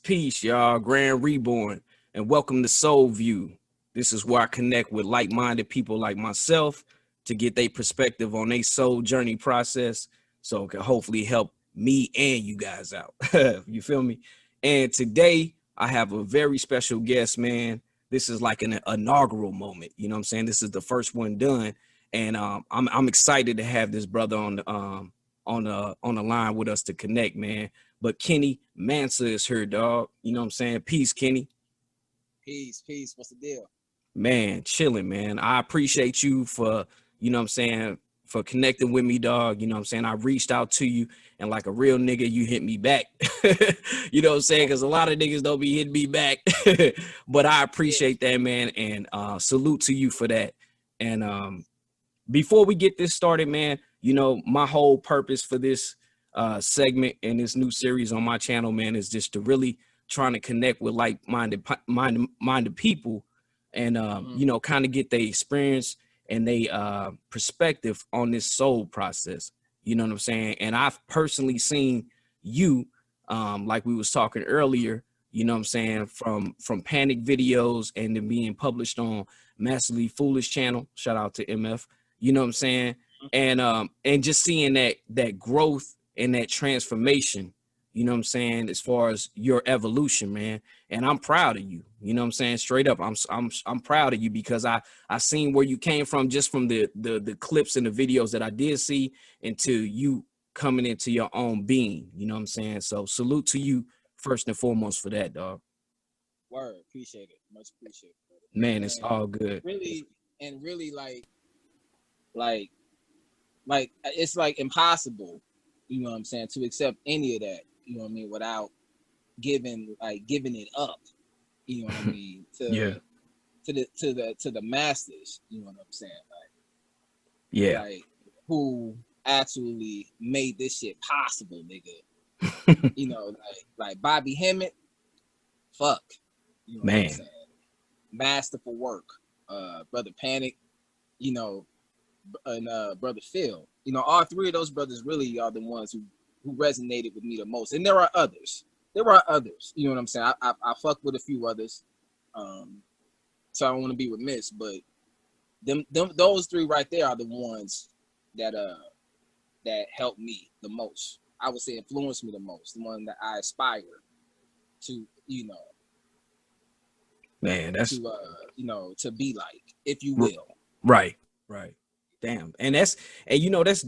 Peace, y'all. Grand Reborn, and welcome to Soul View. This is where I connect with like-minded people like myself to get their perspective on their soul journey process, so it can hopefully help me and you guys out. You feel me? And today I have a very special guest, man. This is like an inaugural moment. You know what I'm saying? This is the first one done, and I'm excited to have this brother on the line with us to connect, man. But Kenny Mansa is here, dog. You know what I'm saying? Peace, Kenny. Peace. What's the deal? Man, chilling, man. I appreciate you for, you know what I'm saying, for connecting with me, dog. You know what I'm saying? I reached out to you, and like a real nigga, you hit me back. You know what I'm saying? Because a lot of niggas don't be hitting me back. But I appreciate that, man, and salute to you for that. And before we get this started, man, you know, my whole purpose for this segment and this new series on my channel, man, is just to really trying to connect with like-minded people and you know, kind of get their experience and their perspective on this soul process. You know what I'm saying? And I've personally seen you, like we was talking earlier, you know what I'm saying, from Panic videos and then being published on Massively Foolish channel. Shout out to MF. You know what I'm saying? And just seeing that growth and that transformation, you know what I'm saying, as far as your evolution, man. And I'm proud of you. You know what I'm saying? Straight up, I'm proud of you because I seen where you came from just from the clips and the videos that I did see into you coming into your own being. You know what I'm saying? So salute to you first and foremost for that, dog. Word, appreciate it. Much appreciated. Man, it's all good. Really like it's like impossible, you know what I'm saying, to accept any of that, you know what I mean, without giving it up, you know what I mean, to the masters, you know what I'm saying, like who actually made this shit possible, nigga. You know, like Bobby Hemmett, fuck, you know, man, what I'm saying? Masterful work, Brother Panic, you know, and Brother Phil. You know, all three of those brothers really are the ones who resonated with me the most. And there are others. You know what I'm saying? I fuck with a few others. So I don't want to be remiss, but those three right there are the ones that helped me the most. I would say influenced me the most. The one that I aspire to, you know. Man, that's to you know, to be like, if you will. Right. Damn. And you know, that's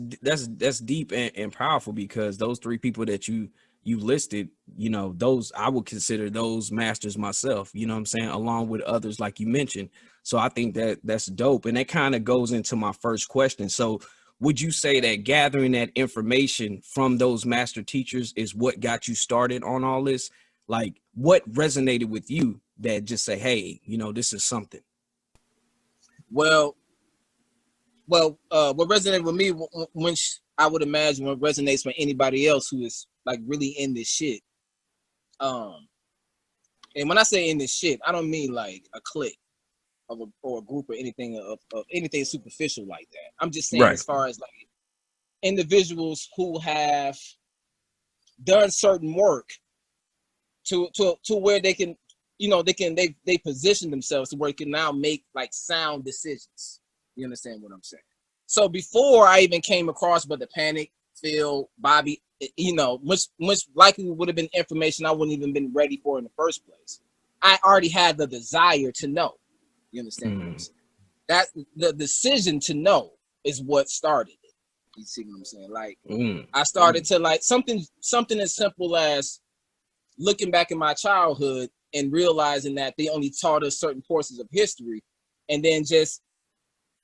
deep and powerful, because those three people that you listed, you know, those I would consider those masters myself, you know what I'm saying, along with others like you mentioned. So I think that's dope. And that kind of goes into my first question. So would you say that gathering that information from those master teachers is what got you started on all this? Like, what resonated with you that just say, hey, you know, this is something? Well, what resonated with me, which I would imagine what resonates with anybody else who is like really in this shit. And when I say in this shit, I don't mean like a clique or a group or anything of anything superficial like that. I'm just saying, as far as like individuals who have done certain work to where they can, you know, they position themselves to where they can now make like sound decisions. You understand what I'm saying? So before I even came across Brother Panic, Phil, Bobby, you know, much likely would have been information I wouldn't even been ready for in the first place. I already had the desire to know. You understand what I'm saying? That the decision to know is what started it. You see what I'm saying? Like I started to like something as simple as looking back in my childhood and realizing that they only taught us certain portions of history, and then just,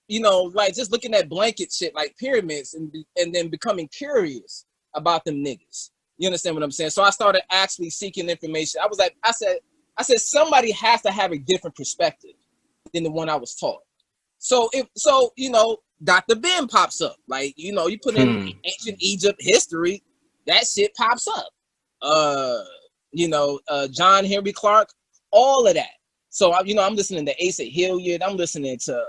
you know, like just looking at blanket shit like pyramids and then becoming curious about them niggas. You understand what I'm saying? So I started actually seeking information. I said somebody has to have a different perspective than the one I was taught. So Dr. Ben pops up. Like, you put in ancient Egypt history, that shit pops up. John Henry Clark, all of that. So I'm listening to Asa Hilliard. I'm listening to,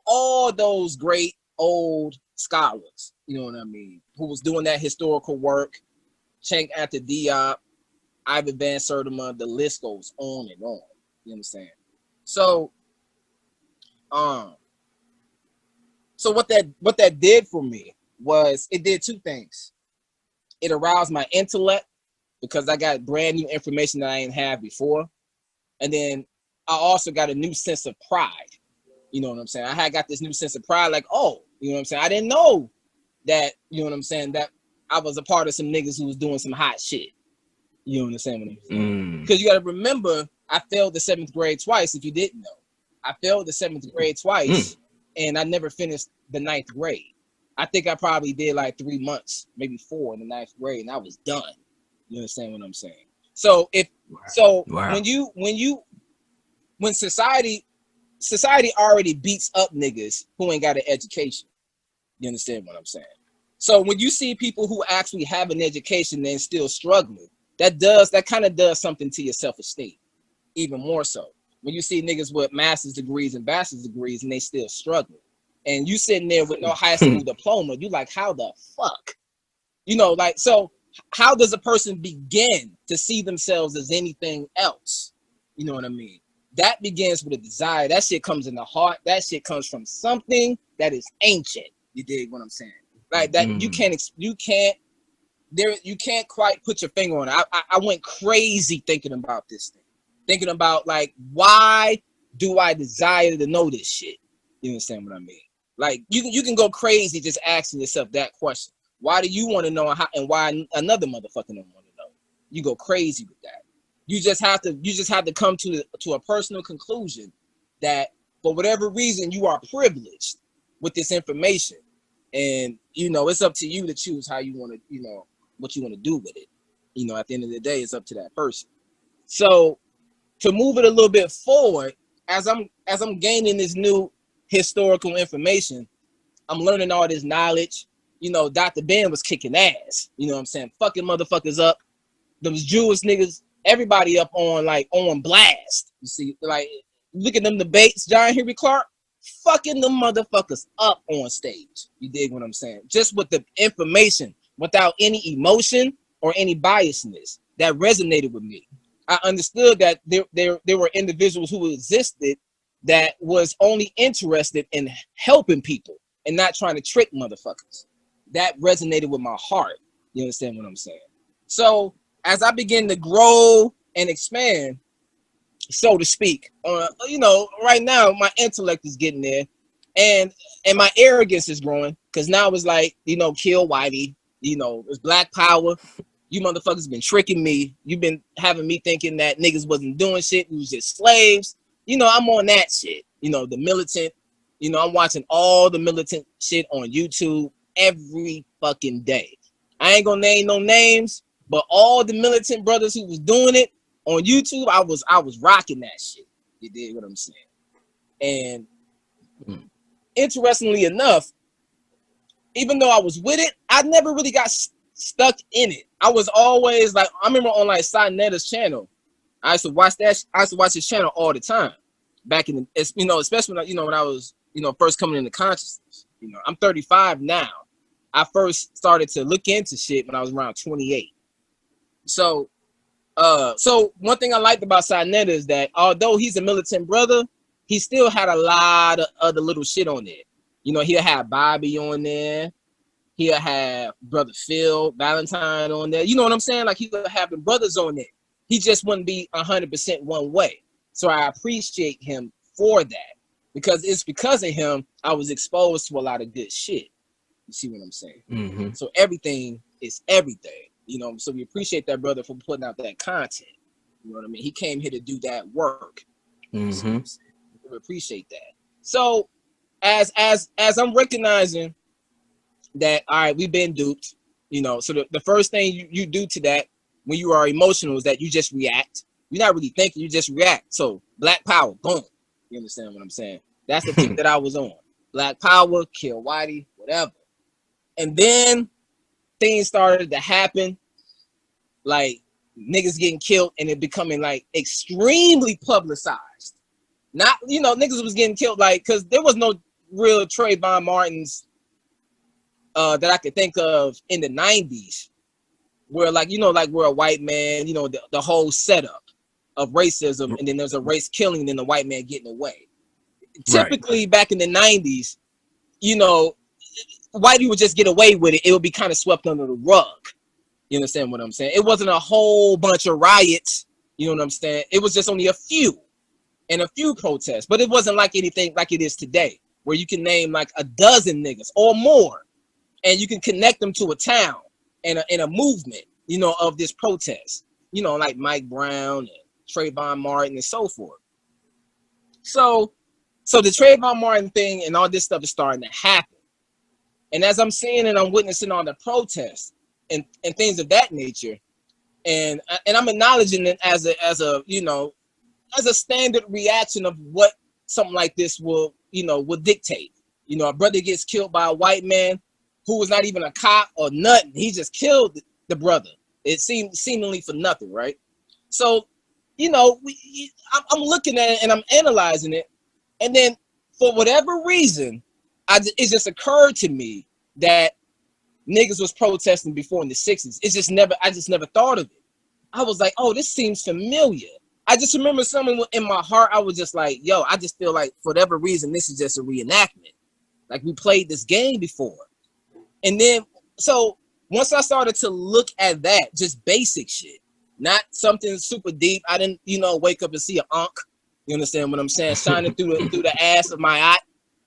all those great old scholars, you know what I mean, who was doing that historical work. Check after Diop, Ivan Van Sertima, the list goes on and on. You understand? So, so what that did for me was it did two things. It aroused my intellect because I got brand new information that I didn't have before. And then I also got a new sense of pride. You know what I'm saying? I had got this new sense of pride, like, oh, you know what I'm saying? I didn't know that, you know what I'm saying, that I was a part of some niggas who was doing some hot shit. You understand what I'm saying? Because you got to remember, I failed the 7th grade twice, if you didn't know. I failed the 7th grade twice, and I never finished the 9th grade. I think I probably did like 3 months, maybe 4 in the 9th grade, and I was done. You understand what I'm saying? So when society already beats up niggas who ain't got an education. You understand what I'm saying? So when you see people who actually have an education and still struggling, that kind of does something to your self-esteem, even more so. When you see niggas with master's degrees and bachelor's degrees and they still struggling, and you sitting there with no high school diploma, you like, how the fuck? So how does a person begin to see themselves as anything else? You know what I mean? That begins with a desire. That shit comes in the heart. That shit comes from something that is ancient. You dig what I'm saying? Like that, you can't quite put your finger on it. I went crazy thinking about this thing, thinking about like, why do I desire to know this shit? You understand what I mean? Like you can go crazy just asking yourself that question. Why do you want to know and why another motherfucker don't want to know? You go crazy with that. You just have to come to a personal conclusion that for whatever reason you are privileged with this information, and it's up to you to choose how you want to, what you want to do with it. At the end of the day, it's up to that person. So to move it a little bit forward, as I'm gaining this new historical information, I'm learning all this knowledge. Dr. Ben was kicking ass. You know what I'm saying? Fucking motherfuckers up. Those Jewish niggas, everybody up on blast. You see, like, look at them debates, John Henry Clark, fucking them motherfuckers up on stage. You dig what I'm saying? Just with the information, without any emotion or any biasness. That resonated with me. I understood that there were individuals who existed that was only interested in helping people and not trying to trick motherfuckers. That resonated with my heart. You understand what I'm saying? So as I begin to grow and expand, so to speak, right now my intellect is getting there, and my arrogance is growing, because now it's like, kill Whitey, it's Black Power. You motherfuckers been tricking me. You've been having me thinking that niggas wasn't doing shit. We was just slaves. I'm on that shit. The militant. I'm watching all the militant shit on YouTube every fucking day. I ain't gonna name no names, but all the militant brothers who was doing it on YouTube, I was rocking that shit. You dig what I'm saying? And interestingly enough, even though I was with it, I never really got stuck in it. I was always like, I remember on like Sanetta's channel, I used to watch his channel all the time back in the, especially when I was, first coming into consciousness. I'm 35 now. I first started to look into shit when I was around 28. So one thing I liked about Sanetta is that although he's a militant brother, he still had a lot of other little shit on there. He'll have Bobby on there. He'll have Brother Phil Valentine on there. You know what I'm saying? Like, he'll have the brothers on there. He just wouldn't be 100% one way. So I appreciate him for that, because it's because of him I was exposed to a lot of good shit. You see what I'm saying? Mm-hmm. So everything is everything. So we appreciate that brother for putting out that content. You know what I mean? He came here to do that work. Mm-hmm. We appreciate that. So as I'm recognizing that, all right, we've been duped. You know, so the first thing you do to that when you are emotional is that you just react. You're not really thinking, you just react. So Black Power, boom. You understand what I'm saying? That's the tip that I was on. Black Power, kill Whitey, whatever. And then things started to happen, like niggas getting killed and it becoming like extremely publicized. Not, you know, niggas was getting killed like, because there was no real Trayvon Martins that I could think of in the 90s where, like, you know, like we're a white man, you know, the whole setup of racism, and then there's a race killing and then the white man getting away. Typically back in the 90s, you know, whitey would just get away with it. It would be kind of swept under the rug. You understand what I'm saying? It wasn't a whole bunch of riots. You know what I'm saying? It was just only a few and a few protests, but it wasn't like anything like it is today, where you can name like a dozen niggas or more, and you can connect them to a town and a movement, you know, of this protest, you know, like Mike Brown and Trayvon Martin and so forth. So the Trayvon Martin thing and all this stuff is starting to happen. And as I'm seeing and I'm witnessing all the protests and things of that nature, and I'm acknowledging it as a you know, as a standard reaction of what something like this will, you know, will dictate. You know, a brother gets killed by a white man who was not even a cop or nothing. He just killed the brother. It seemed seemingly for nothing, right? So, you know, I'm looking at it and I'm analyzing it, and then for whatever reason, it just occurred to me that niggas was protesting before in the 60s. I just never thought of it. I was like, oh, this seems familiar. I just remember something in my heart. I was just like, yo, I just feel like for whatever reason, this is just a reenactment. Like we played this game before. And then, so once I started to look at that, just basic shit, not something super deep. I didn't, you know, wake up and see an ankh. You understand what I'm saying? Shining through the ass of my eye.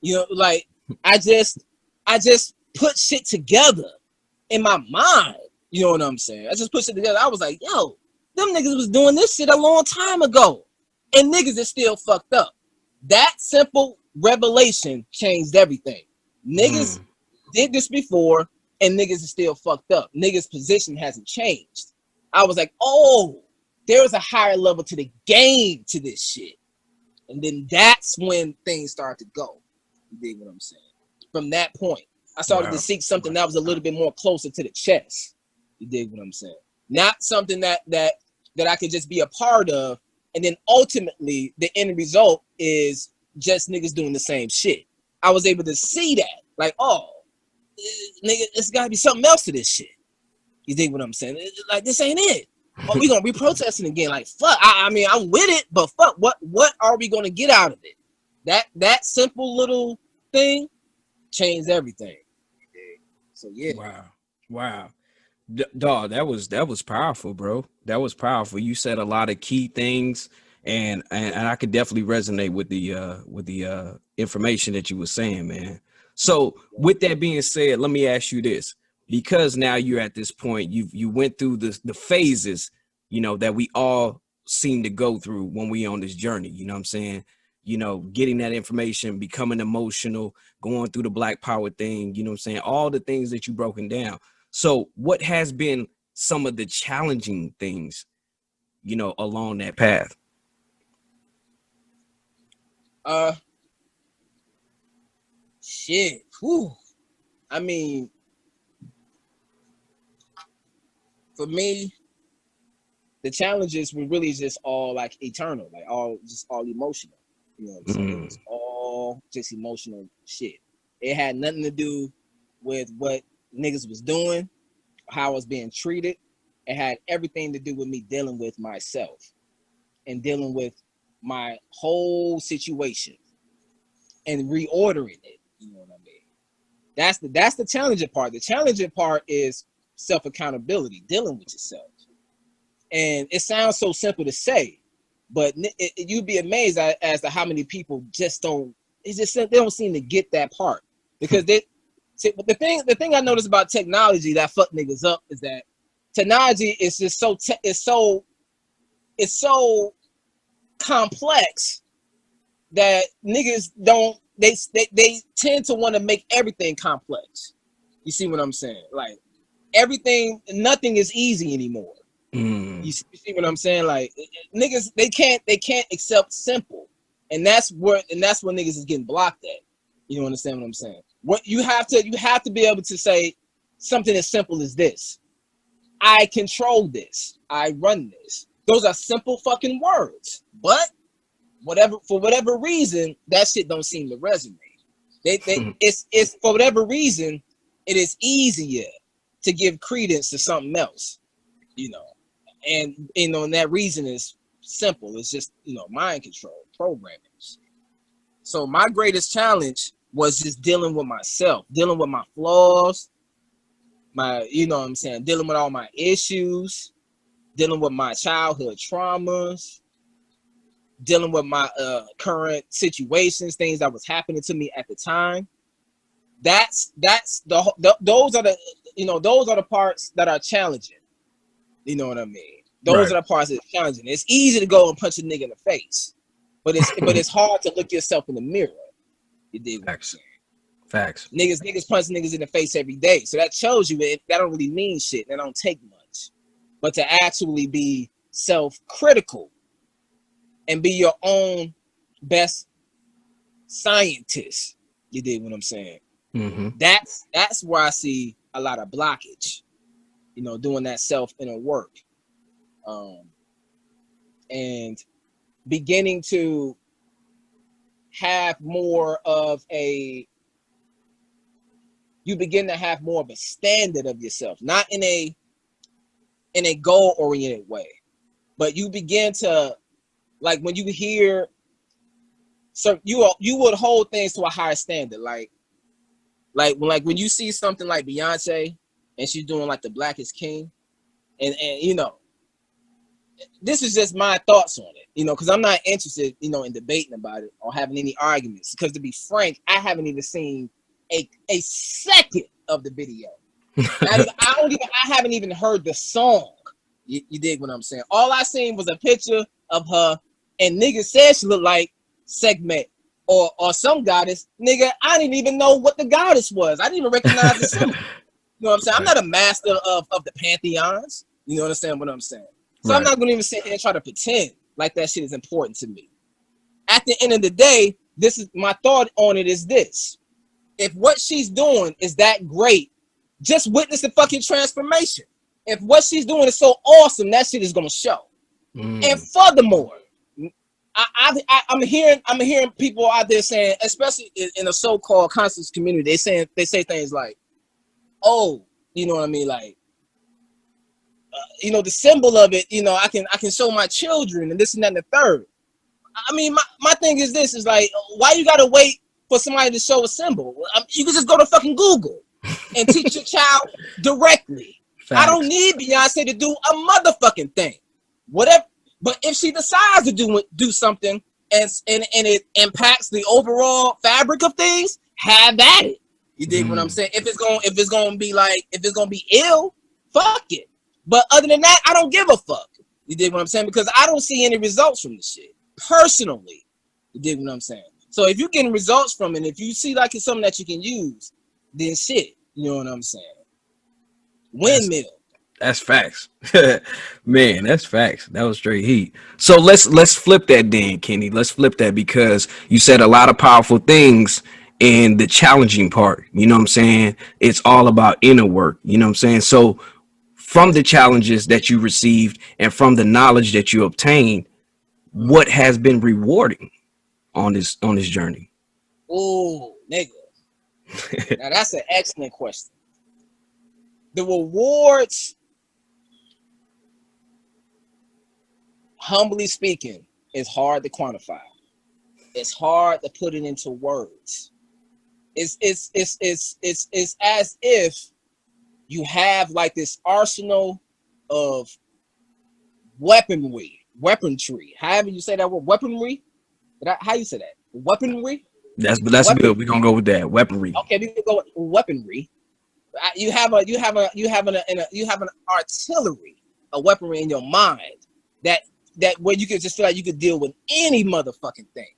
You know, like I just put shit together in my mind. You know what I'm saying? I just put shit together. I was like, yo, them niggas was doing this shit a long time ago, and niggas is still fucked up. That simple revelation changed everything. Niggas did this before, and niggas is still fucked up. Niggas' position hasn't changed. I was like, oh, there's a higher level to the game to this shit. And then that's when things start to go. You dig what I'm saying? From that point, I started to seek something that was a little bit more closer to the chest. You dig what I'm saying? Not something that I could just be a part of, and then ultimately the end result is just niggas doing the same shit. I was able to see that, like, oh, nigga, it's gotta be something else to this shit. You dig what I'm saying? Like, this ain't it. Oh, we gonna be protesting again. Like, fuck. I mean, I'm with it, but fuck, what are we gonna get out of it? That simple little thing changed everything. So yeah. Wow. Dog, that was powerful, bro. That was powerful. You said a lot of key things, and I could definitely resonate with the information that you were saying, man. So with that being said, let me ask you this, because now you're at this point, you went through the phases, you know, that we all seem to go through when we on this journey. You know what I'm saying? You know, getting that information, becoming emotional, going through the Black Power thing. You know what I'm saying? All the things that you broken down. So what has been some of the challenging things, you know, along that path? Shit. Whew. I mean, for me, the challenges were really just all like eternal, like all emotional. You know what I'm saying? It was all just emotional shit. It had nothing to do with what niggas was doing, how I was being treated. It had everything to do with me dealing with myself and dealing with my whole situation and reordering it. You know what I mean? That's the challenging part. The challenging part is self-accountability, dealing with yourself. And it sounds so simple to say, but you'd be amazed as to how many people just don't. They don't seem to get that part, because the thing I noticed about technology that fuck niggas up is that technology is just it's so complex that niggas don't. They tend to want to make everything complex. You see what I'm saying? Like, everything, nothing is easy anymore. You see what I'm saying? Like niggas, they can't accept simple, and that's where niggas is getting blocked at. You don't understand what I'm saying? What you have to be able to say something as simple as this: I control this, I run this. Those are simple fucking words, but for whatever reason, that shit don't seem to resonate. It's for whatever reason, it is easier to give credence to something else, you know. And you know, and that reason is simple. It's just, you know, mind control, programming. So my greatest challenge was just dealing with myself, dealing with my flaws, you know what I'm saying, dealing with all my issues, dealing with my childhood traumas, dealing with my current situations, things that was happening to me at the time. Those are the parts that are challenging. You know what I mean? Those are the parts that are challenging. It's easy to go and punch a nigga in the face, but it's hard to look yourself in the mirror. You dig what I'm saying? Facts. Niggas punch niggas in the face every day, so that shows you that don't really mean shit. That don't take much, but to actually be self-critical and be your own best scientist. You dig what I'm saying? Mm-hmm. That's where I see a lot of blockage. You know, doing that self-inner work, and beginning to have more of a standard of yourself, not in a goal-oriented way, but you begin to, like, when you hear, so you would hold things to a higher standard, like when you see something like Beyonce and she's doing like the Black is King, and you know, this is just my thoughts on it, you know, because I'm not interested, you know, in debating about it or having any arguments, because to be frank, I haven't even seen a second of the video. I haven't even heard the song. You dig what I'm saying? All I seen was a picture of her, and niggas said she looked like Segment or some goddess. Nigga, I didn't even know what the goddess was. I didn't even recognize the symbol. You know what I'm saying? I'm not a master of the pantheons. You know what I'm saying? So I'm not going to even sit here and try to pretend like that shit is important to me. At the end of the day, this is my thought on it is this. If what she's doing is that great, just witness the fucking transformation. If what she's doing is so awesome, that shit is going to show. And furthermore, I'm hearing people out there saying, especially in the so-called conscious community, they say things like, oh, you know what I mean, like, you know, the symbol of it, you know, I can show my children and this and that and the third. I mean, my thing is this, is like, why you gotta wait for somebody to show a symbol? You can just go to fucking Google and teach your child directly. Facts. I don't need Beyonce to do a motherfucking thing. Whatever, but if she decides to do something and it impacts the overall fabric of things, have at it. You dig what I'm saying? If it's gonna be ill, fuck it. But other than that, I don't give a fuck. You dig what I'm saying? Because I don't see any results from this shit personally. You dig what I'm saying? So if you're getting results from it, if you see like it's something that you can use, then shit. You know what I'm saying? Windmill. That's facts. Man, that's facts. That was straight heat. So let's flip that then, Kenny. Let's flip that, because you said a lot of powerful things in the challenging part. You know what I'm saying? It's all about inner work. You know what I'm saying? So from the challenges that you received and from the knowledge that you obtained, what has been rewarding on this journey? Oh, nigga. Now that's an excellent question. The rewards, humbly speaking, is hard to quantify. It's hard to put it into words. It's as if you have like this arsenal of weaponry. However you say that word, weaponry. How you say that? Weaponry. That's good. We're gonna go with that, weaponry. Okay, we can go with weaponry. You have an artillery, a weaponry in your mind that where you can just feel like you could deal with any motherfucking thing.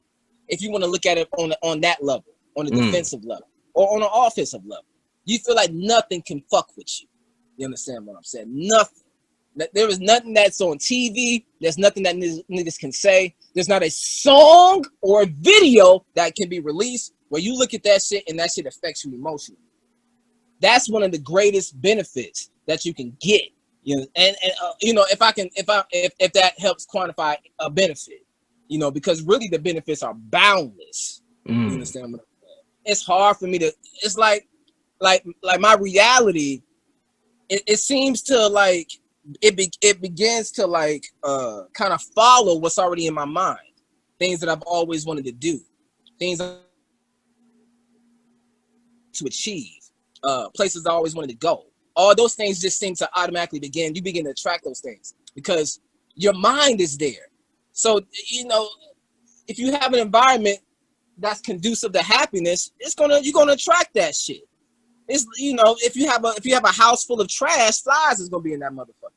If you want to look at it on that level, on the defensive level, or on an offensive level, you feel like nothing can fuck with you. You understand what I'm saying? Nothing. There is nothing that's on TV. There's nothing that niggas can say. There's not a song or a video that can be released where you look at that shit and that shit affects you emotionally. That's one of the greatest benefits that you can get. You know, and you know, if that helps quantify a benefit, you know, because really the benefits are boundless. You understand what I'm saying? It's hard for me to. It's like my reality. It seems to like. It begins to like kind of follow what's already in my mind, things that I've always wanted to do, things to achieve, places I always wanted to go. All those things just seem to automatically begin. You begin to attract those things because your mind is there. So you know, if you have an environment that's conducive to happiness, you're gonna attract that shit. It's, you know, if you have a house full of trash, flies is gonna be in that motherfucker.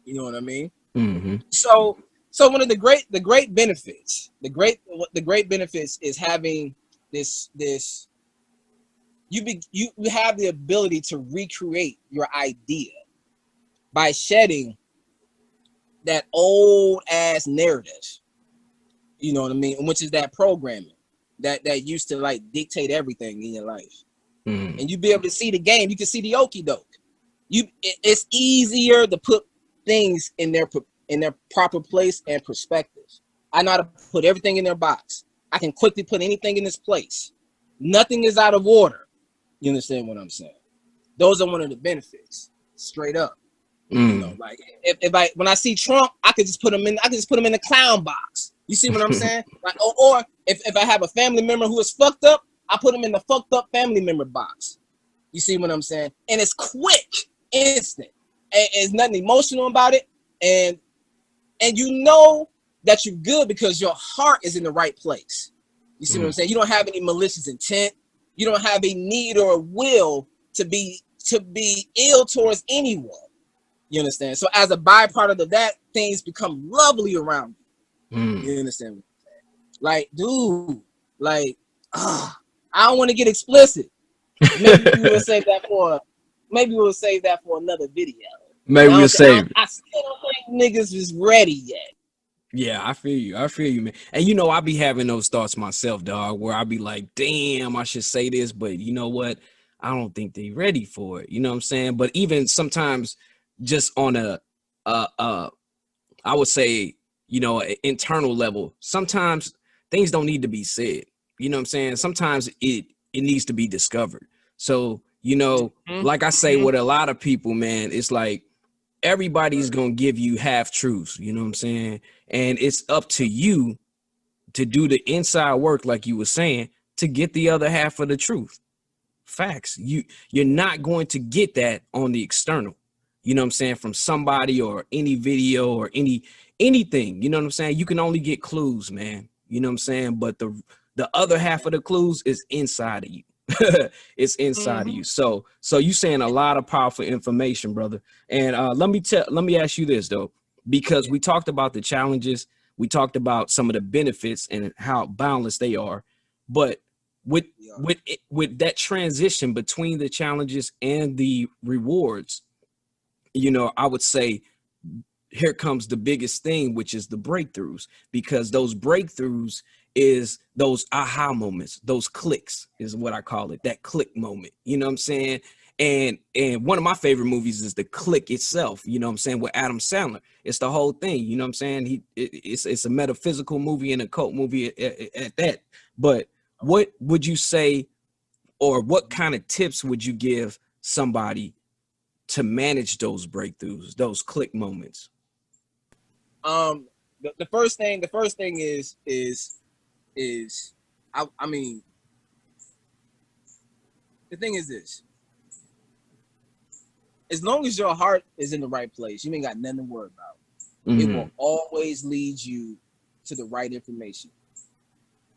You know what I mean? Mm-hmm. So one of the great benefits, the great benefits is having this. You have the ability to recreate your idea by shedding that old ass narrative. You know what I mean? Which is that programming that used to like dictate everything in your life. And you be able to see the game. You can see the okie doke. It's easier to put things in their proper place and perspective. I know how to put everything in their box. I can quickly put anything in its place. Nothing is out of order. You understand what I'm saying? Those are one of the benefits, straight up. You know, like when I see Trump, I could just put him in. I could just put him in the clown box. You see what I'm saying? Like, or if I have a family member who is fucked up, I put them in the fucked up family member box. You see what I'm saying? And it's quick, instant. And there's nothing emotional about it. And you know that you're good because your heart is in the right place. You see what I'm saying? You don't have any malicious intent. You don't have a need or a will to be ill towards anyone. You understand? So as a byproduct of that, things become lovely around you. You understand what I'm saying? Like, dude, like, I don't want to get explicit. Maybe we'll save that for another video. Maybe we'll save it. I still don't think niggas is ready yet. Yeah, I feel you, man. And you know, I be having those thoughts myself, dog, where I be like, damn, I should say this, but you know what? I don't think they ready for it. You know what I'm saying? But even sometimes just on I would say, you know, an internal level, sometimes things don't need to be said. You know what I'm saying? Sometimes it needs to be discovered. So, you know, like I say with a lot of people, man, it's like everybody's going to give you half truths. You know what I'm saying? And it's up to you to do the inside work, like you were saying, to get the other half of the truth. Facts. You're not going to get that on the external. You know what I'm saying? From somebody or any video or anything. You know what I'm saying? You can only get clues, man. You know what I'm saying? But the other half of the clues is inside of you. It's inside of you. So you saying a lot of powerful information, brother. And let me ask you this though, because we talked about the challenges, we talked about some of the benefits and how boundless they are, but with that transition between the challenges and the rewards, you know, I would say here comes the biggest thing, which is the breakthroughs, because those breakthroughs is those aha moments, those clicks is what I call it, that click moment. You know what I'm saying? And one of my favorite movies is The Click itself, you know what I'm saying, with Adam Sandler. It's the whole thing, you know what I'm saying? It's a metaphysical movie and a cult movie at that. But what would you say, or what kind of tips would you give somebody to manage those breakthroughs, those click moments? The first thing is I mean, the thing is this: as long as your heart is in the right place, you ain't got nothing to worry about. It will always lead you to the right information.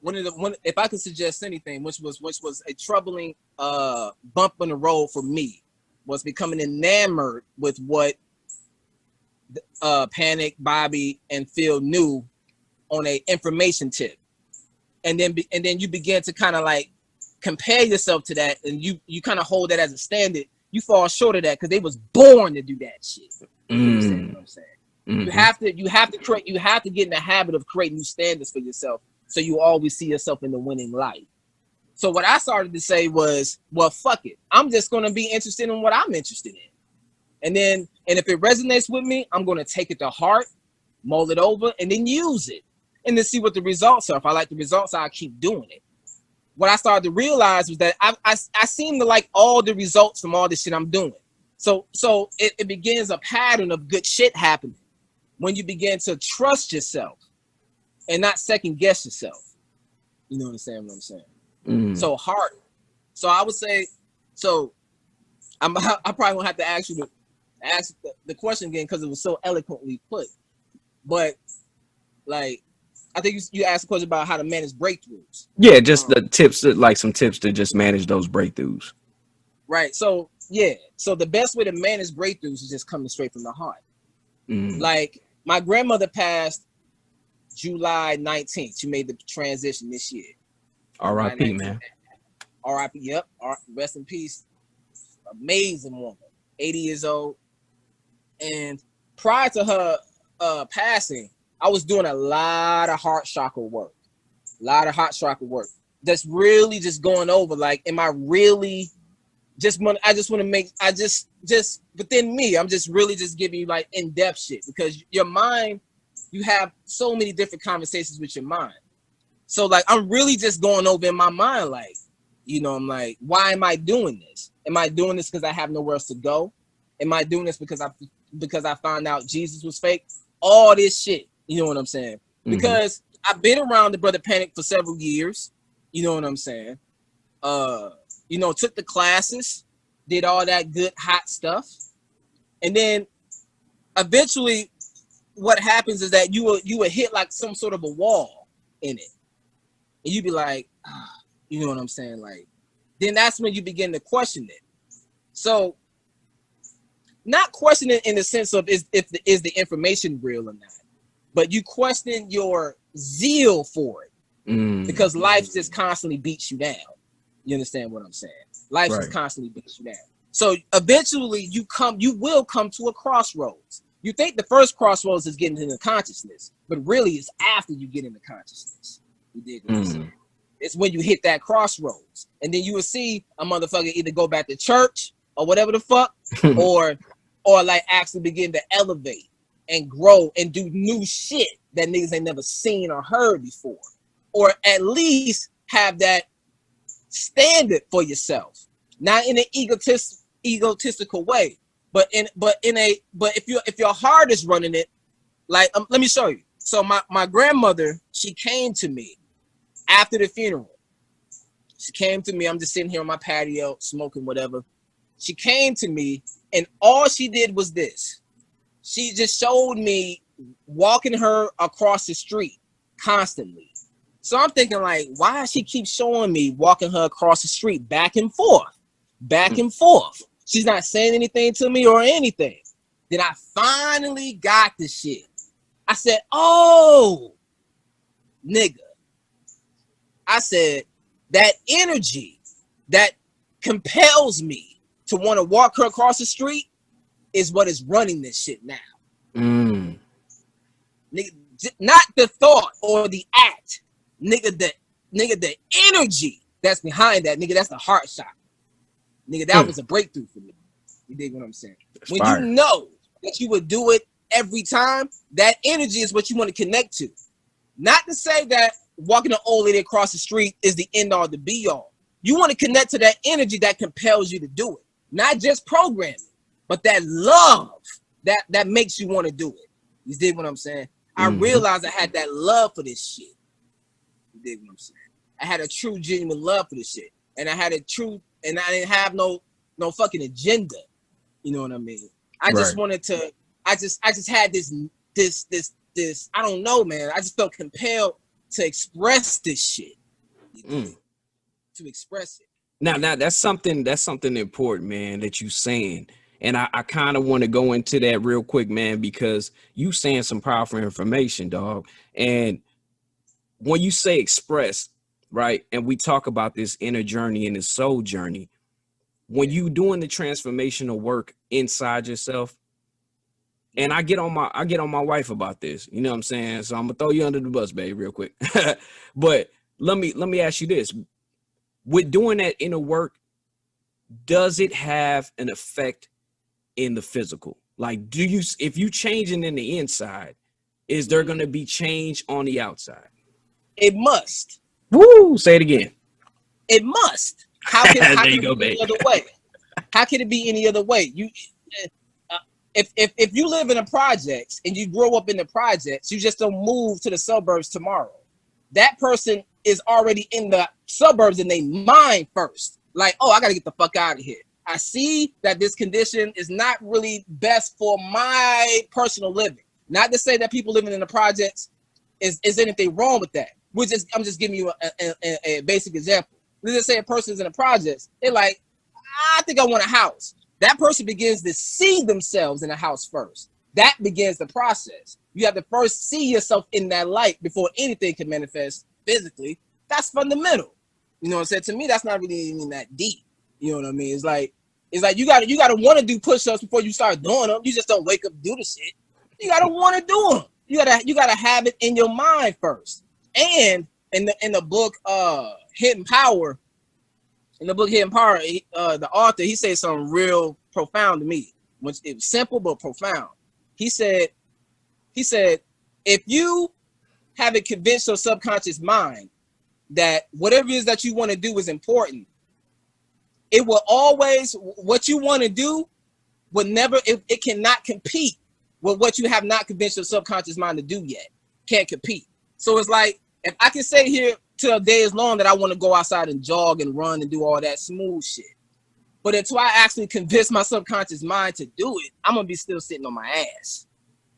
If I could suggest anything, which was a troubling bump in the road for me, was becoming enamored with what Panic, Bobby, and Phil knew on a information tip, and then you begin to kind of like compare yourself to that, and you kind of hold that as a standard. you fall short of that because they was born to do that shit. You understand what I'm saying? You have to get in the habit of creating new standards for yourself, so you always see yourself in the winning light. So what I started to say was, well, fuck it. I'm just gonna be interested in what I'm interested in, and if it resonates with me, I'm gonna take it to heart, mull it over, and then use it, and then see what the results are. If I like the results, I'll keep doing it. What I started to realize was that I seem to like all the results from all the shit I'm doing. So it begins a pattern of good shit happening when you begin to trust yourself and not second guess yourself. You know what I'm saying? So heart. So I would say, so I probably won't have to ask you ask the question again because it was so eloquently put. But like, I think you asked a question about how to manage breakthroughs. Yeah, just the tips, like some tips to just manage those breakthroughs. Right. So yeah. So the best way to manage breakthroughs is just coming straight from the heart. Like my grandmother passed July 19th. She made the transition this year. R.I.P. man. R.I.P. Yep. Rest in peace. Amazing woman. 80 years old. And prior to her passing, I was doing a lot of heart chakra work. That's really just going over, like, am I really just within me, I'm just really just giving you like in-depth shit, because your mind, you have so many different conversations with your mind. So like, I'm really just going over in my mind, like, you know, I'm like, why am I doing this? Am I doing this because I have nowhere else to go? Am I doing this because I found out Jesus was fake? All this shit, you know what I'm saying? Because I've been around the Brother Panic for several years, you know what I'm saying? You know, took the classes, did all that good hot stuff, and then eventually, what happens is that you will hit like some sort of a wall in it, and you be like, you know what I'm saying? Like, then that's when you begin to question it. So, not question it in the sense of is the information real or not, but you question your zeal for it, because life just constantly beats you down. You understand what I'm saying? Life just constantly beats you down. So eventually you will come to a crossroads. You think the first crossroads is getting into consciousness, but really it's after you get into consciousness. You dig what I'm saying? It's when you hit that crossroads, and then you will see a motherfucker either go back to church or whatever the fuck, or like actually begin to elevate and grow and do new shit that niggas ain't never seen or heard before, or at least have that standard for yourself, not in an egotistical way, but if your heart is running it, like let me show you. So my grandmother, she came to me after the funeral. She came to me. I'm just sitting here on my patio smoking whatever. She came to me, and all she did was this. She just showed me walking her across the street constantly. So I'm thinking, like, why does she keep showing me walking her across the street back and forth? She's not saying anything to me or anything. Then I finally got the shit. I said, oh, nigga. I said, that energy that compels me to want to walk her across the street is what is running this shit now. Nigga, not the thought or the act. Nigga, the energy that's behind that, nigga, that's the heart shot. Nigga, that was a breakthrough for me. You dig what I'm saying? That's when fire. You know that you would do it every time, that energy is what you want to connect to. Not to say that walking an old lady across the street is the end all, the be all. You want to connect to that energy that compels you to do it. Not just programming, but that love that makes you want to do it. You dig what I'm saying? I realized I had that love for this shit. You dig what I'm saying? I had a true, genuine love for this shit. And I had a true, and I didn't have no fucking agenda. You know what I mean? I just wanted to, I just had this, I don't know, man. I just felt compelled to express this shit. To express it. Now that's something important, man, that you saying. And I kind of want to go into that real quick, man, because you saying some powerful information, dog. And when you say express, right, and we talk about this inner journey and this soul journey, when you doing the transformational work inside yourself, and I get on my wife about this, you know what I'm saying? So I'm gonna throw you under the bus, babe, real quick. But let me ask you this. With doing that inner work, does it have an effect in the physical? Like, if you changing in the inside, is there gonna be change on the outside? It must. Woo! Say it again. It must. How can it go, be any other way? How can it be any other way? If you live in the projects and you grow up in the projects, you just don't move to the suburbs tomorrow. That person is already in the suburbs in their mind first. Like, oh, I gotta get the fuck out of here. I see that this condition is not really best for my personal living. Not to say that people living in the projects is anything wrong with that. I'm just giving you a basic example. Let's just say a person's in the projects. They're like, I think I want a house. That person begins to see themselves in a house first. That begins the process. You have to first see yourself in that light before anything can manifest physically. That's fundamental. You know what I'm saying? To me, that's not really even that deep. You know what I mean? It's like you gotta want to do push-ups before you start doing them. You just don't wake up and do the shit. You gotta want to do them. You gotta have it in your mind first. And in the book Hidden Power, the author, he said something real profound to me. Which it was simple but profound. He said, if you haven't convinced your subconscious mind that whatever it is that you want to do is important, it will always, what you want to do will never, it cannot compete with what you have not convinced your subconscious mind to do yet. Can't compete. So it's like, if I can say here till day is long that I want to go outside and jog and run and do all that smooth shit, but until I actually convince my subconscious mind to do it, I'm gonna be still sitting on my ass.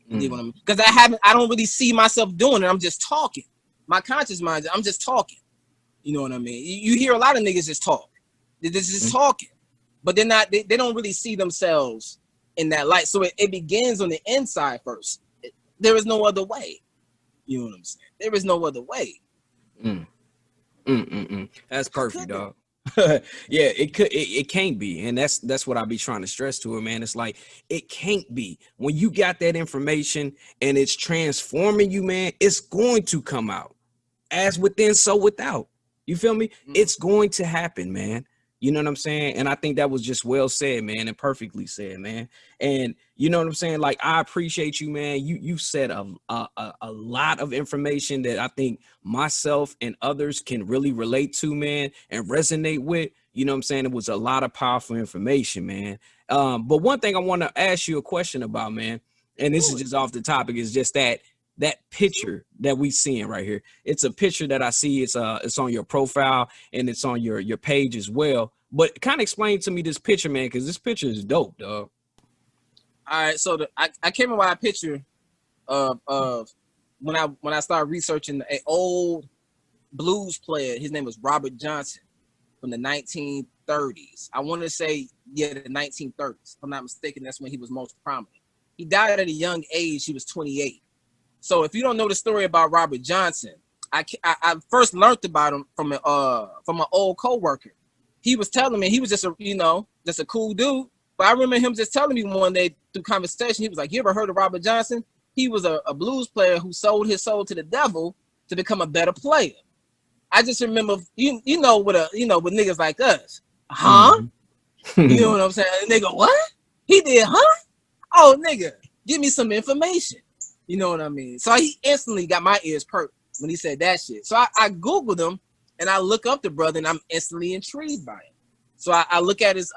Because I don't really see myself doing it. I'm just talking. My conscious mind, I'm just talking. You know what I mean? You hear a lot of niggas just talk. They're just talking, but they're not. They don't really see themselves in that light. So it begins on the inside first. There is no other way. You know what I'm saying? There is no other way. That's perfect, dog. Yeah, it can't be, and that's what I be trying to stress to her, man. It's like, it can't be. When you got that information and it's transforming you, man, it's going to come out. As within, so without. You feel me? It's going to happen, man. You know what I'm saying? And I think that was just well said, man, and perfectly said, man. And you know what I'm saying? Like, I appreciate you, man. You said a lot of information that I think myself and others can really relate to, man, and resonate with. You know what I'm saying? It was a lot of powerful information, man. But one thing I want to ask you a question about, man, and this is just off the topic, is just that picture that we seeing right here. It's a picture that I see. It's on your profile and it's on your page as well. But kind of explain to me this picture, man, because this picture is dope, dog. All right, so I came up with a picture of when I started researching an old blues player. His name was Robert Johnson from the 1930s. I want to say, yeah, the 1930s. If I'm not mistaken, that's when he was most prominent. He died at a young age. He was 28. So if you don't know the story about Robert Johnson, I first learned about him from an old coworker. He was telling me, he was just a cool dude. But I remember him just telling me one day through conversation, he was like, "You ever heard of Robert Johnson? He was a blues player who sold his soul to the devil to become a better player." I just remember, with niggas like us, huh? You know what I'm saying? And they go, "What? He did, huh? Oh, nigga, give me some information." You know what I mean? So he instantly got my ears perked when he said that shit. So I Googled him and I look up the brother and I'm instantly intrigued by him. So I look at his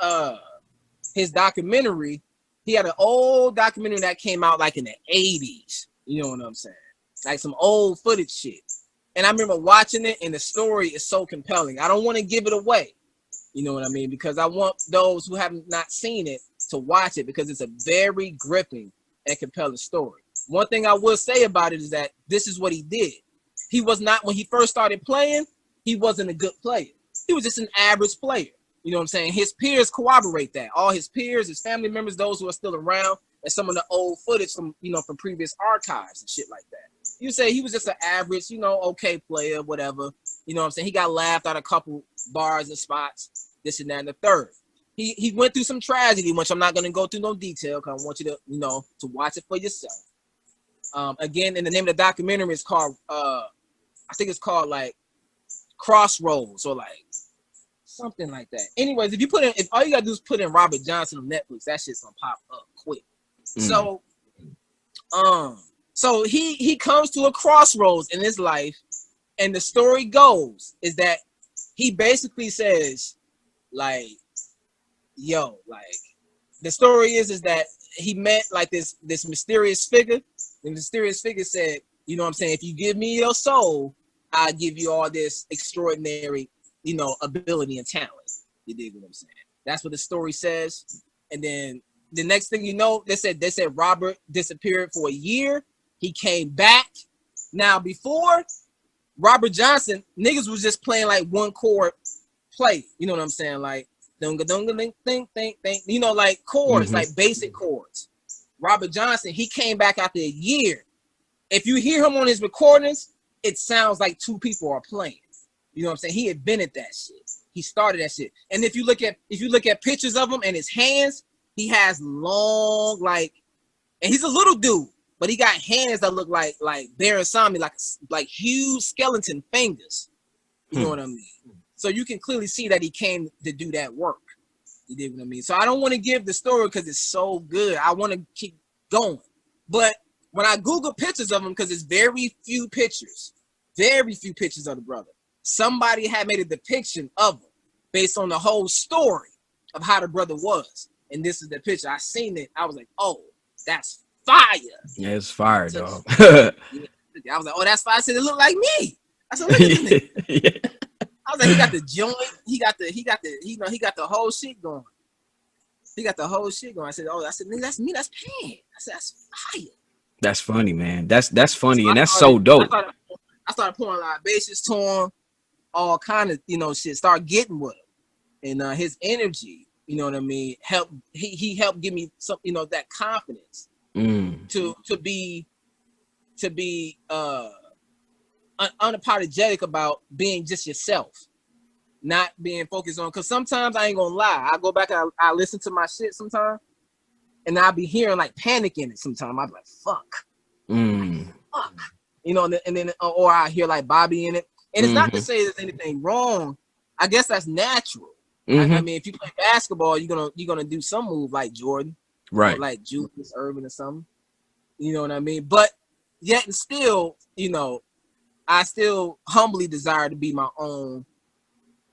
documentary. He had an old documentary that came out like in the 80s. You know what I'm saying? Like some old footage shit. And I remember watching it and the story is so compelling. I don't want to give it away. You know what I mean? Because I want those who have not seen it to watch it because it's a very gripping and compelling story. One thing I will say about it is that this is what he did. He was not, when he first started playing, he wasn't a good player. He was just an average player. You know what I'm saying? His peers corroborate that. All his peers, his family members, those who are still around, and some of the old footage from previous archives and shit like that. You say he was just an average, okay player, whatever. You know what I'm saying? He got laughed at a couple bars and spots, this and that and the third. he went through some tragedy, which I'm not gonna go through no detail because I want you to, you know, to watch it for yourself. Again, and the name of the documentary is called I think it's called like Crossroads or like something like that. Anyways, if all you gotta do is put in Robert Johnson on Netflix, that shit's gonna pop up quick. So so he comes to a crossroads in his life, and the story goes is that he basically says, like, yo, like, the story is that he met like this mysterious figure. The mysterious figure said, you know what I'm saying, if you give me your soul, I'll give you all this extraordinary, you know, ability and talent. You dig what I'm saying? That's what the story says. And then the next thing you know, they said Robert disappeared for a year. He came back. Now, before Robert Johnson, niggas was just playing like one chord play. You know what I'm saying? Like dunga dunga ding ding ding ding. You know, like chords, like basic chords. Robert Johnson, he came back after a year. If you hear him on his recordings, it sounds like two people are playing. You know what I'm saying? He invented that shit. He started that shit. And if you look at pictures of him and his hands, he has long, like, and he's a little dude, but he got hands that look like Baron Sammy, like huge skeleton fingers. You know what I mean? So you can clearly see that he came to do that work. You dig what I mean? So I don't want to give the story because it's so good. I want to keep going. But when I Google pictures of him, because it's very few pictures of the brother, somebody had made a depiction of him based on the whole story of how the brother was. And this is the picture. I seen it. I was like, oh, that's fire. Yeah, it's fire, dog. I was like, oh, that's fire. I said, it looked like me. I said, look at this nigga. I was like, he got the joint. He got the whole shit going. He got the whole shit going. I said, oh, nigga, that's me. That's Pan. I said, that's fire. That's funny, man. That's funny, and that's so dope. I started pouring libations to him, all kind of, you know, shit. Start getting with him, and his energy, you know what I mean, helped. He helped give me some, you know, that confidence to be unapologetic about being just yourself, not being focused on. Because sometimes I ain't gonna lie, I go back and I listen to my shit sometimes, and I'll be hearing like panic in it. Sometimes I'll be like, fuck, fuck. You know, and then or I hear like Bobby in it, and it's not to say there's anything wrong. I guess that's natural. I mean, if you play basketball, you're gonna do some move like Jordan, right? Or like Julius Erving or something. You know what I mean? But yet and still, you know, I still humbly desire to be my own,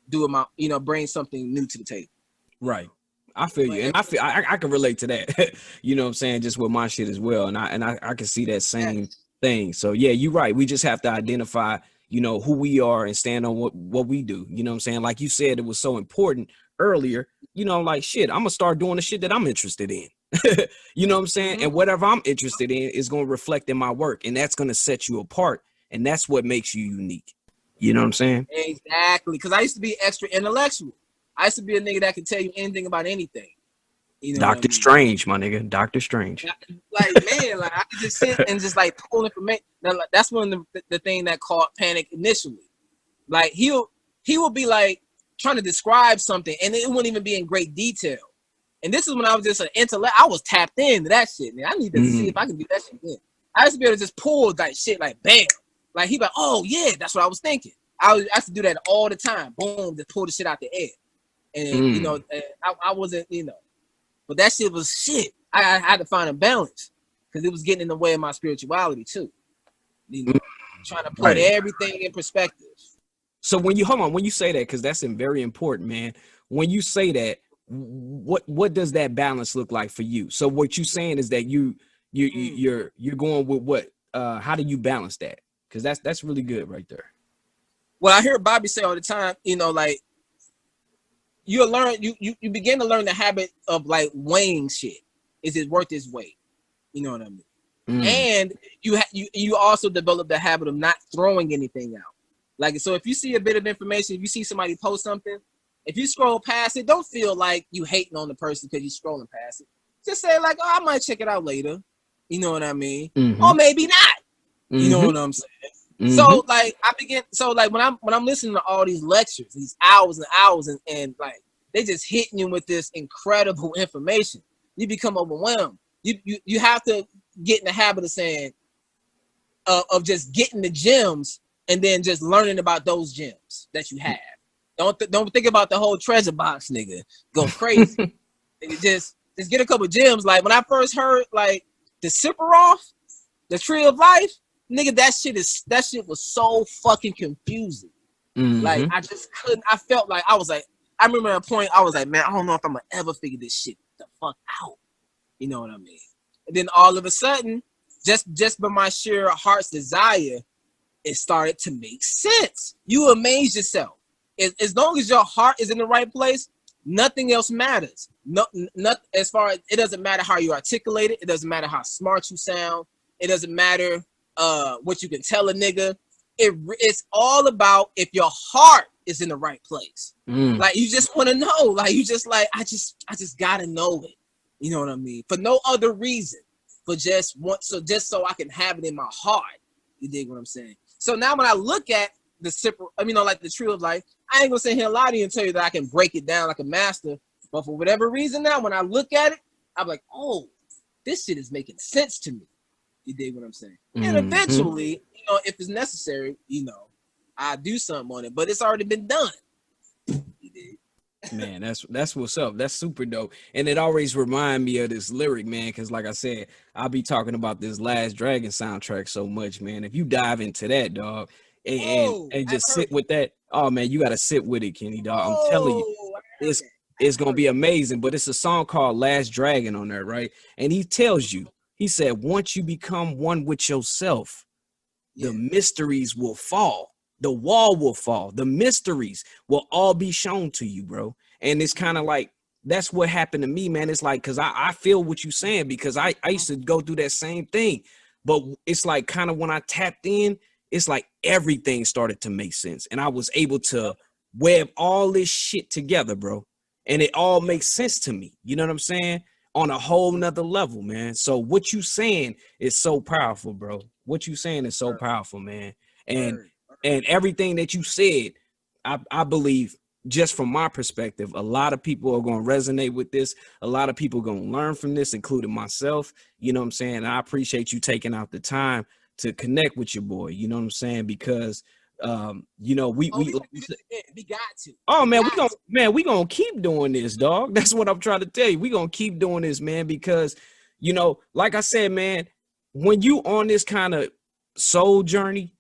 doing my, you know, bring something new to the table. Right. I feel you, and I can relate to that. You know what I'm saying? Just with my shit as well, and I can see that same thing. So yeah, you're right. We just have to identify, you know, who we are and stand on what we do. You know what I'm saying? Like you said, it was so important earlier. You know, like shit, I'm gonna start doing the shit that I'm interested in. You know what I'm saying? And whatever I'm interested in is gonna reflect in my work, and that's gonna set you apart, and that's what makes you unique. You know what I'm saying? Exactly. Because I used to be extra intellectual. I used to be a nigga that could tell you anything about anything. You know Doctor Strange, my nigga. Doctor Strange. Like, man, like I could just sit and just like pull information. Now, like, that's one of the thing that caused panic initially. Like he will be like trying to describe something and it wouldn't even be in great detail. And this is when I was just an intellect. I was tapped into that shit, man. I need to see if I can do that shit again. I used to be able to just pull that shit like bam. Like he like, oh yeah, that's what I was thinking. I used to do that all the time. Boom, just pull the shit out the air. And you know, I wasn't, you know, but that shit was shit. I had to find a balance because it was getting in the way of my spirituality too. You know, trying to put everything in perspective. So when you say that, because that's very important, man. When you say that, what does that balance look like for you? So what you're saying is that you're going with what? How do you balance that? Because that's really good right there. Well, I hear Bobby say all the time, you know, like you begin to learn the habit of like weighing shit. Is it worth its weight? You know what I mean? And you also develop the habit of not throwing anything out. Like, so if you see a bit of information, if you see somebody post something, if you scroll past it, don't feel like you hating on the person because you're scrolling past it. Just say like, oh, I might check it out later. You know what I mean? Or maybe not. You know what I'm saying? So like when I'm listening to all these lectures, these hours and hours, and like they just hitting you with this incredible information. You become overwhelmed. You have to get in the habit of saying, of just getting the gems and then just learning about those gems that you have. Don't think about the whole treasure box, nigga. Go crazy. Nigga, just get a couple gems. Like when I first heard like the Sephiroth, the Tree of Life, nigga, that shit was so fucking confusing. Like I just couldn't. I felt like I remember at a point I was like, man, I don't know if I'm gonna ever figure this shit the fuck out. You know what I mean? And then all of a sudden, just by my sheer heart's desire, it started to make sense. You amaze yourself. As long as your heart is in the right place, nothing else matters. Not as far as it doesn't matter how you articulate it. It doesn't matter how smart you sound. It doesn't matter what you can tell a nigga. It's all about if your heart is in the right place. Like you just want to know. Like you just like I just gotta know it. You know what I mean? For no other reason, but just so I can have it in my heart. You dig what I'm saying? So now when I look at like the Tree of Life, I ain't gonna sit here and lie to you and tell you that I can break it down like a master. But for whatever reason now, when I look at it, I'm like, oh, this shit is making sense to me. You dig what I'm saying? And eventually, if it's necessary, I do something on it. But it's already been done. You dig? Man, that's what's up. That's super dope. And it always remind me of this lyric, man, because like I said, I'll be talking about this Last Dragon soundtrack so much, man. If you dive into that, dog, and just sit with that, oh man, you gotta sit with it, Kenny, dog. I'm telling you, it's gonna be amazing. But it's a song called Last Dragon on there, right? And he tells you, he said, once you become one with yourself, the mysteries will fall. The wall will fall. The mysteries will all be shown to you, bro. And it's kind of like, that's what happened to me, man. It's like, because I feel what you're saying, because I used to go through that same thing. But it's like kind of when I tapped in, it's like everything started to make sense. And I was able to web all this shit together, bro. And it all makes sense to me. You know what I'm saying? On a whole nother level, man. So what you saying is so powerful, bro. What you saying is so powerful, man. And everything that you said, I believe, just from my perspective, a lot of people are going to resonate with this. A lot of people are going to learn from this, including myself. You know what I'm saying? And I appreciate you taking out the time to connect with your boy. You know what I'm saying? Because, we got to. Oh, man, we going to keep doing this, dog. That's what I'm trying to tell you. We going to keep doing this, man, because, like I said, man, when you on this kind of soul journey,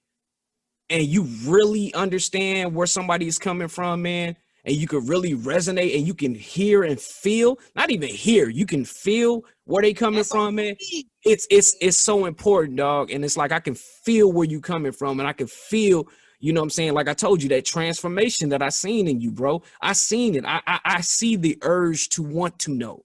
and you really understand where somebody is coming from, man, and you can really resonate and you can hear and feel, not even hear, you can feel where they coming from, man. It's so important, dog. And it's like, I can feel where you coming from, and I can feel, you know what I'm saying? Like I told you, that transformation that I seen in you, bro. I seen it. I see the urge to want to know.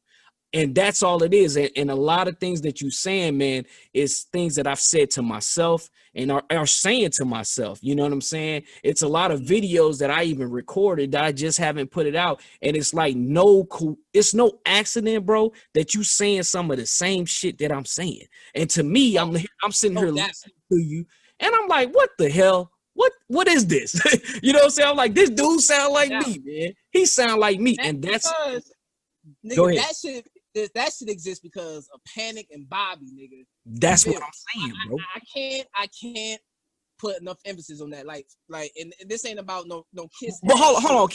And that's all it is. And a lot of things that you saying, man, is things that I've said to myself and are saying to myself. You know what I'm saying? It's a lot of videos that I even recorded that I just haven't put it out. And it's like it's no accident, bro, that you saying some of the same shit that I'm saying. And to me, I'm sitting here listening to you, and I'm like, what the hell? What is this? You know what I'm saying? I'm like, this dude sound like me, man. He sound like me. And that's nigga, go ahead. That should exist because of Panic and Bobby, nigga. That's what I'm saying, bro. I can't put enough emphasis on that. Like, and this ain't about no kiss. But hold on,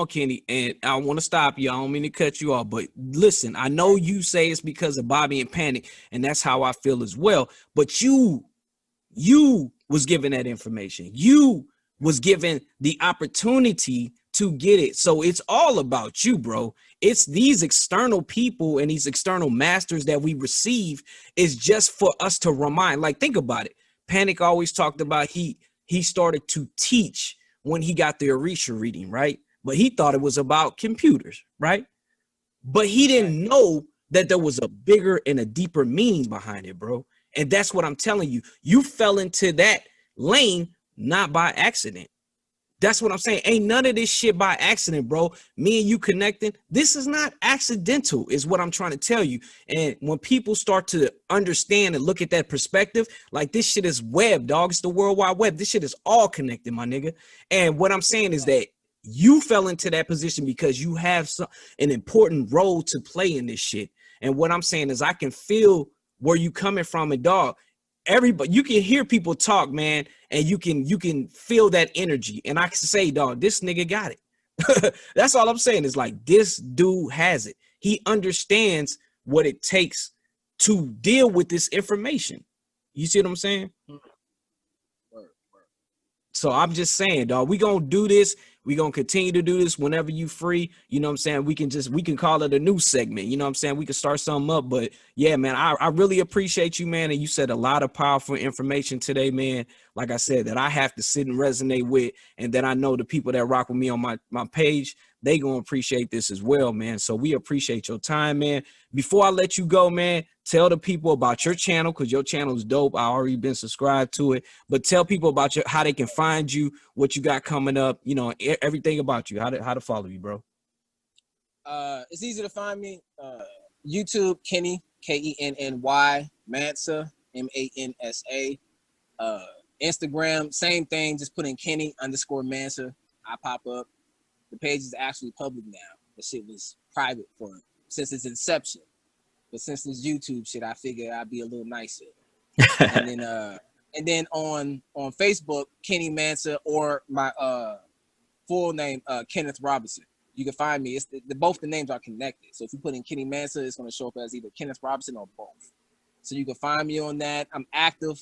Kenny. And I want to stop you. I don't mean to cut you off, but listen, I know you say it's because of Bobby and Panic, and that's how I feel as well. But you was given that information. You was given the opportunity to get it. So it's all about you, bro. It's these external people and these external masters that we receive is just for us to remind. Like, think about it. Panic always talked about he started to teach when he got the Orisha reading, right? But he thought it was about computers, right? But he didn't know that there was a bigger and a deeper meaning behind it, bro. And that's what I'm telling you. You fell into that lane not by accident. That's what I'm saying. Ain't none of this shit by accident, bro. Me and you connecting, this is not accidental, is what I'm trying to tell you. And when people start to understand and look at that perspective, like, this shit is web, dog. It's the World Wide Web. This shit is all connected, my nigga. And what I'm saying is that You fell into that position because you have an important role to play in this shit. And what I'm saying is I can feel where you coming from, and dog, everybody, you can hear people talk, man, and you can feel that energy. And I can say, dog, this nigga got it. That's all I'm saying is like, this dude has it. He understands what it takes to deal with this information. You see what I'm saying? So I'm just saying, dog, we gonna do this. We gonna continue to do this whenever you free. You know what I'm saying? We can call it a new segment. You know what I'm saying? We can start something up. But yeah, man, I really appreciate you, man. And you said a lot of powerful information today, man. Like I said, that I have to sit and resonate with, and that I know the people that rock with me on my page, they gonna appreciate this as well, man. So we appreciate your time, man. Before I let you go, man, tell the people about your channel, because your channel is dope. I already been subscribed to it. But tell people about how they can find you, what you got coming up, you know, everything about you, how to follow you, bro. It's easy to find me. YouTube, Kenny, Kenny, Mansa, Mansa. Instagram, same thing, just put in Kenny_Mansa. I pop up. The page is actually public now. The shit was private since its inception. But since this YouTube shit, I figured I'd be a little nicer. and then on Facebook, Kenny Mansa, or my full name, Kenneth Robinson. You can find me. It's both the names are connected. So if you put in Kenny Mansa, it's going to show up as either Kenneth Robinson or both. So you can find me on that. I'm active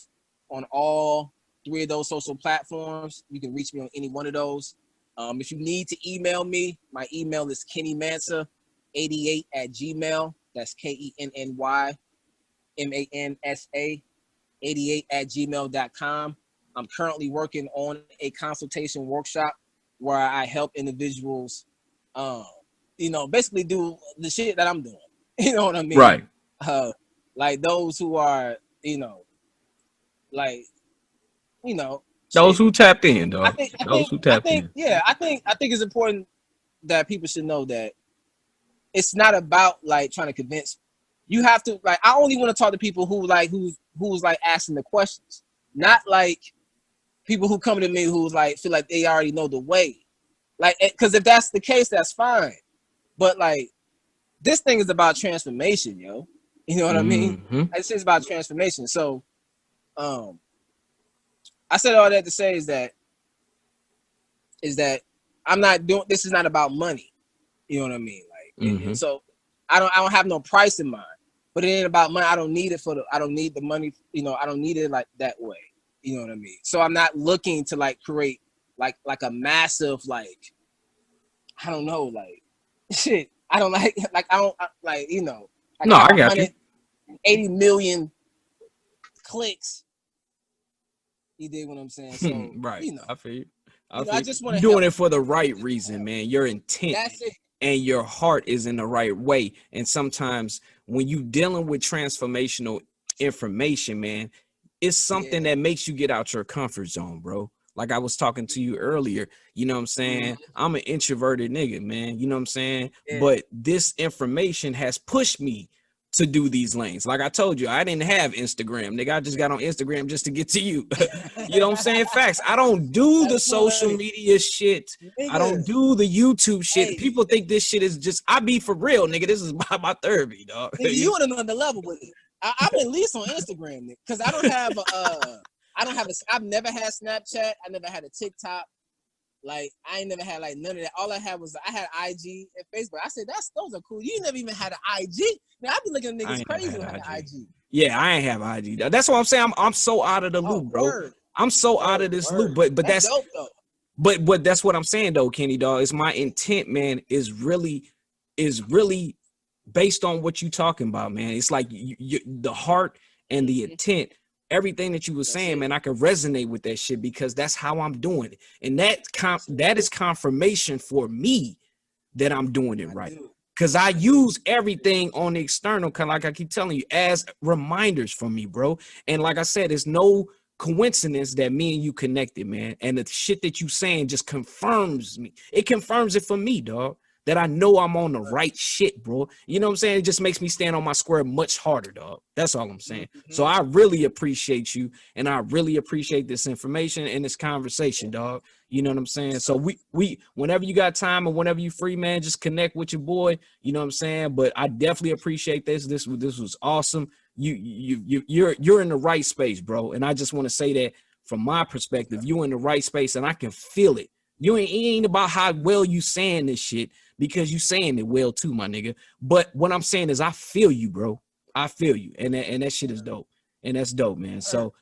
on all 3 of those social platforms. You can reach me on any one of those. If you need to email me, my email is kennymansa88@gmail.com. That's KennyMansa88@gmail.com. I'm currently working on a consultation workshop where I help individuals, basically do the shit that I'm doing. You know what I mean? Right. Like those who are, those wwho tapped in, dog. I think it's important that people should know that it's not about like trying to convince. You have to like. I only want to talk to people who's like asking the questions, not like people who come to me who's like feel like they already know the way. Like, because if that's the case, that's fine. But like, this thing is about transformation, yo. You know what I mean? It's just about transformation. So, I said all that to say is that I'm not doing. This is not about money. You know what I mean? Like, and so I don't have no price in mind. But it ain't about money. I don't need it I don't need the money. I don't need it like that way. You know what I mean? So I'm not looking to like create like a massive like, I don't know, like shit. I don't like I don't like no, I got you. 80 million clicks. You dig what I'm saying? So right. I feel you. I just want to doing it for the right reason, man. Your intent. That's it. And your heart is in the right way. And sometimes when you dealing with transformational information, man, it's something that makes you get out your comfort zone, bro. Like I was talking to you earlier, you know what I'm saying? I'm an introverted nigga, man. You know what I'm saying? Yeah. But this information has pushed me to do these lanes. Like I told you, I didn't have Instagram, nigga. I just got on Instagram just to get to you. You know what I'm saying? Facts. I don't do the social media shit. Nigga. I don't do the YouTube shit. Hey. People think this shit is just, I be for real, nigga. This is my therapy, dog. Nigga, you on another level with it. I'm at least on Instagram, nigga, because I don't have I've never had Snapchat. I never had a TikTok. Like, I ain't never had like none of that. All I had was I had IG and Facebook. I said, those are cool. You never even had an IG. Now I be looking at niggas crazy who had an IG. Yeah, I ain't have IG. That's what I'm saying. I'm so out of the loop, bro. Word. I'm so out of this loop. But that's dope, though. But that's what I'm saying though, Kenny dog. It's my intent, man, is really based on what you talking about, man. It's like the heart and the intent. Everything that you were saying, man, I can resonate with that shit because that's how I'm doing it. And that is confirmation for me that I'm doing it right. Because I use everything on the external, kind of like I keep telling you, as reminders for me, bro. And like I said, it's no coincidence that me and you connected, man. And the shit that you saying just confirms me. It confirms it for me, dog. that I know I'm on the right shit, bro. You know what I'm saying? It just makes me stand on my square much harder, dog. That's all I'm saying. So I really appreciate you, and I really appreciate this information and this conversation, dog. You know what I'm saying? So we whenever you got time and whenever you free, man, just connect with your boy. You know what I'm saying? But I definitely appreciate this. This was awesome. You're in the right space, bro. And I just want to say that from my perspective, you're in the right space, and I can feel it. It ain't about how well you saying this shit, because you saying it well too, my nigga. But what I'm saying is I feel you, bro. I feel you. And that shit is dope. And that's dope, man. So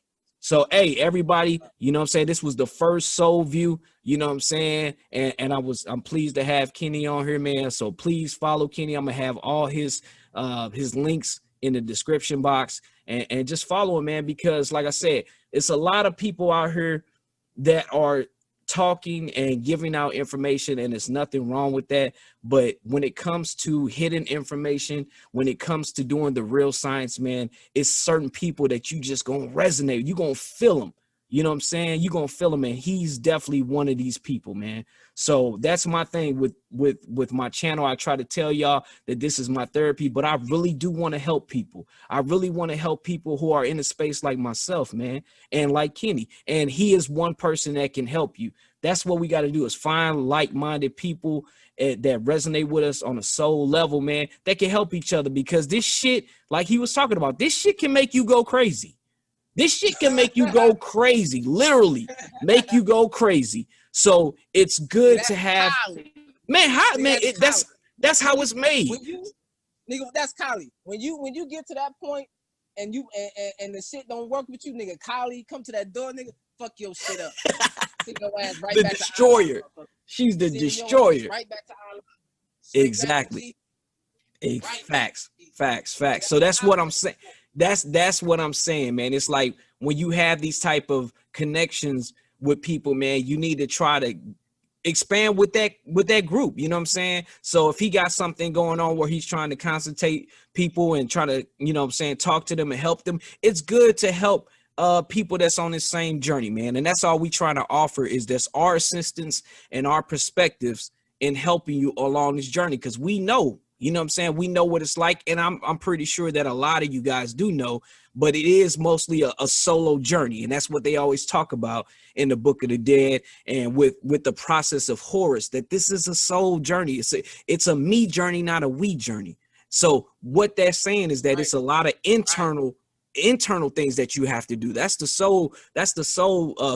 hey, everybody, you know what I'm saying? This was the first Soul View, you know what I'm saying? And I'm pleased to have Kenny on here, man. So please follow Kenny. I'm gonna have all his links in the description box, and just follow him, man, because like I said, it's a lot of people out here that are talking and giving out information, and there's nothing wrong with that. But when it comes to hidden information, when it comes to doing the real science, man, it's certain people that you just gonna resonate. You gonna feel them. You know what I'm saying? You gonna feel him, and he's definitely one of these people, man. So that's my thing with my channel. I try to tell y'all that this is my therapy, but I really do want to help people. I really want to help people who are in a space like myself, man, and like Kenny. And he is one person that can help you. That's what we got to do, is find like-minded people that resonate with us on a soul level, man, that can help each other, because this shit, like he was talking about, this shit can make you go crazy. This shit can make you go crazy, literally make you go crazy. So it's good to have, man. How, man? That's how it's made. Nigga, that's Kylie. When you get to that point and you and the shit don't work with you, nigga, Kylie, come to that door, nigga, fuck your shit up. Send your ass right the back destroyer. To She's the destroyer. Right back to exactly. Facts. So that's what I'm saying. That's what I'm saying, man. It's like when you have these type of connections with people, man, you need to try to expand with that group. You know what I'm saying? So if he got something going on where he's trying to consultate people and try to, you know what I'm saying, talk to them and help them, it's good to help people that's on the same journey, man. And that's all we trying to offer, is that's our assistance and our perspectives in helping you along this journey, because we know, you know what I'm saying, we know what it's like, and I'm pretty sure that a lot of you guys do know, but it is mostly a solo journey, and that's what they always talk about in the Book of the Dead and with the process of Horus, that this is a soul journey. It's a me journey, not a we journey. So what they're saying is that it's a lot of internal things that you have to do. That's the soul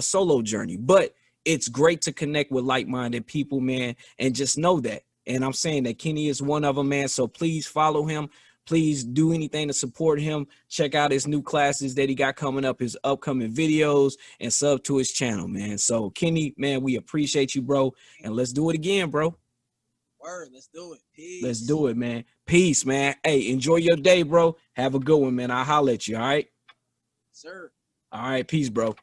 solo journey. But it's great to connect with like-minded people, man, and just know that. And I'm saying that Kenny is one of them, man. So please follow him. Please do anything to support him. Check out his new classes that he got coming up, his upcoming videos, and sub to his channel, man. So Kenny, man, we appreciate you, bro. And let's do it again, bro. Word, let's do it. Peace. Let's do it, man. Peace, man. Hey, enjoy your day, bro. Have a good one, man. I'll holler at you, all right? Sir. All right, peace, bro.